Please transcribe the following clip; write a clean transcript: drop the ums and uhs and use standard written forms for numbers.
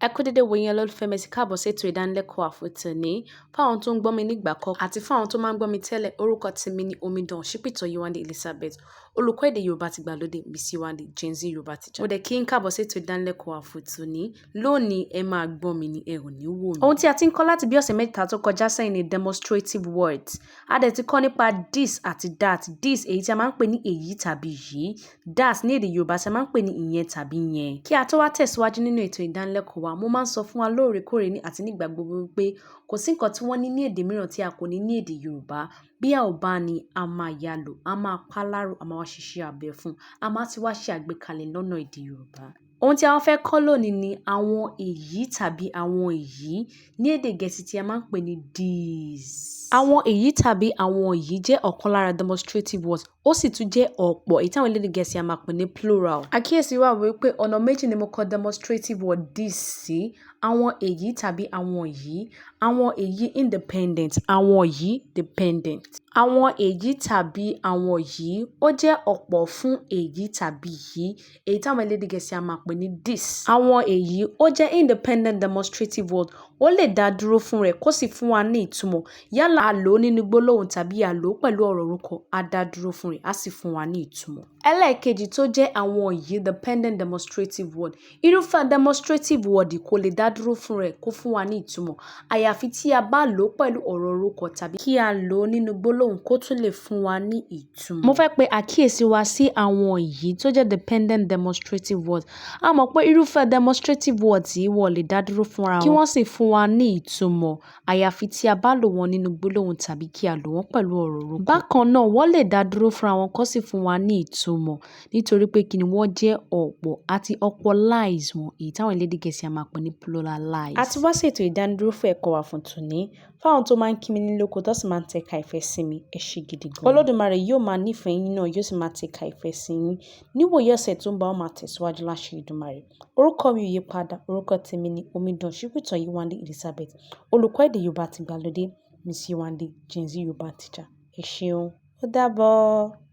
Ẹ kú dédé wo yín olólùfẹ́ mi, ẹ sì káàbọ̀ sí ètò ìdánilẹ́kọ̀ọ́ àfòtòní. Fún àwọn tó ń gbọ́ mi nígbà àkọ́kọ́ àti fún àwọn tó máa ń gbọ́ mi tẹ́lẹ̀, orúkọ tèmi ni Omidan Ṣípìtàn Yéwándé Elizabeth, olùkọ́ èdè Yorùbá tìgbàlódé Miss Yéwándé Gen Z Yorùbá teacher. Mo dẹ̀ kí n káàbọ̀ sí ètò ìdánilẹ́kọ̀ọ́ àfòtòní. Lónìí ẹ máa gbọ́ mi ní ẹ ò ní wò mí. Ohun tí a ti ń kọ́ láti bí ọ̀sẹ̀ mẹ́ta tó kọjá sẹ́yìn ni demonstrative words. A dẹ̀ ti kọ́ nípa this àti that. This èyí tí a máa ń pè ní èyí tàbí yìí. That ní èdè Yorùbá tí a máa ń pè ní ìyẹn tàbí yẹn. Kí a tó wá tẹ̀síwájú nínú ètò ìdánilẹ́kọ̀ọ́ wa, mo máa ń sọ fún wa lóòrèkóòrè ní àti nígbà gbogbo wípé kò sí nǹkan tí wọ́n ní ní èdè mìíràn tí a kò ní ní èdè Yorùbá. Bí a ò bá ní, a máa yá lò, a máa pa láró, a máa wá ṣiṣẹ́ abẹ fún, a máa ti wá ṣe àgbékalẹ̀ lọ́nà èdè Yorùbá. Ohun tí a wá fẹ́ kọ́ lónìí ni àwọn èyí tàbí àwọn èyí ní èdè Gẹ̀ẹ́sì tí a máa ń pè ní these. Àwọn èyí tàbí àwọn èyí jẹ́ ọ̀kan lára demonstrative words, ó sì tún jẹ́ ọ̀pọ̀ èyí tí àwọn elédè Gẹ̀ẹ́sì a máa pè ní plural. Àkíyèsí wà wípé ọ̀nà méjì ni mo kọ demonstrative word this sí. Àwọn èyí tàbí àwọn èyí. Àwọn èyí independent, àwọn yìí dependent. Àwọn èyí tàbí àwọn yìí ó jẹ́ ọ̀pọ̀ fún èyí tàbí yìí, èyí tí àwọn elédè Gẹ̀ẹ́sì a máa pè ní this. Àwọn èyí ó jẹ́ independent demonstrative word, ó lè dá dúró fún rẹ̀ kó sì fún wa ní ìtumọ̀. Yálà a lò ó nínú gbólóhùn tàbí a lò ó pẹ̀lú ọ̀rọ̀ orúkọ, á dá dúró fún rẹ̀, á sì fún wa ní ìtumọ̀. Ẹlẹ́ẹ̀kejì tó jẹ́ àwọn yìí dependent demonstrative word. Irúfẹ́ demonstrative word kò lè dá dúró fún rẹ̀ kó fún wa ní ìtumọ̀. Àyàfi tí a bá lò ó pẹ̀lú ọ̀rọ̀ orúkọ tàbí kí a lò ó nínú gbólóhùn kó tún lè fún wa ní ìtumọ̀. Mo fẹ́ pe àkíyèsí wa sí àwọn yìí tó jẹ́ dependent demonstrative words. A mọ̀ pé irúfẹ́ demonstrative words yìí wọ́n lè dá dúró fúnra wọn kí wọ́n sì fún wa ní ìtumọ̀. Àyàfi tí a bá lò wọ́n nínú gbólóhùn tàbí kí a lò wọ́n pẹ̀lú ọ̀rọ̀ orúkọ. Bákan náà, wọ́n lè dá dúró fúnra wọn kó sì fún wa ní ìtumọ̀. Nítorí pé kí ni wọ́n jẹ́ ọ̀pọ̀ àti ọ̀pọ̀ lies wọn, èyí tí àwọn elédè Gẹ̀ẹ́sì a máa pè ní plural lies. A ti wá sí ètò ìdánidúró fún ẹ̀kọ́ wa fún tòní. Fáwọn tó máa ń kí mi nílé oko tó sì máa ń tẹ̀ka ìfẹ́ sí mi, ẹ ṣé gidi gan. Olódùmarè yóò máa nífẹ̀ẹ́ yín náà, yóò sì máa tẹ̀ka ìfẹ́ sí yín. Níwòyí ọ̀sẹ̀ tó ń bọ̀, ó máa tẹ̀síwájú láṣẹ Èdùmàrè. Orúkọ mi ò yí padà, orúkọ tèmi ni Omidan Ṣípìtàn Yéwándé Elizabeth, olùkọ́ èdè Yorùbá tìgbàlódé Miss Yéwándé Gen Z Yorùbá teacher. Ẹ ṣeun, ó dàbọ̀.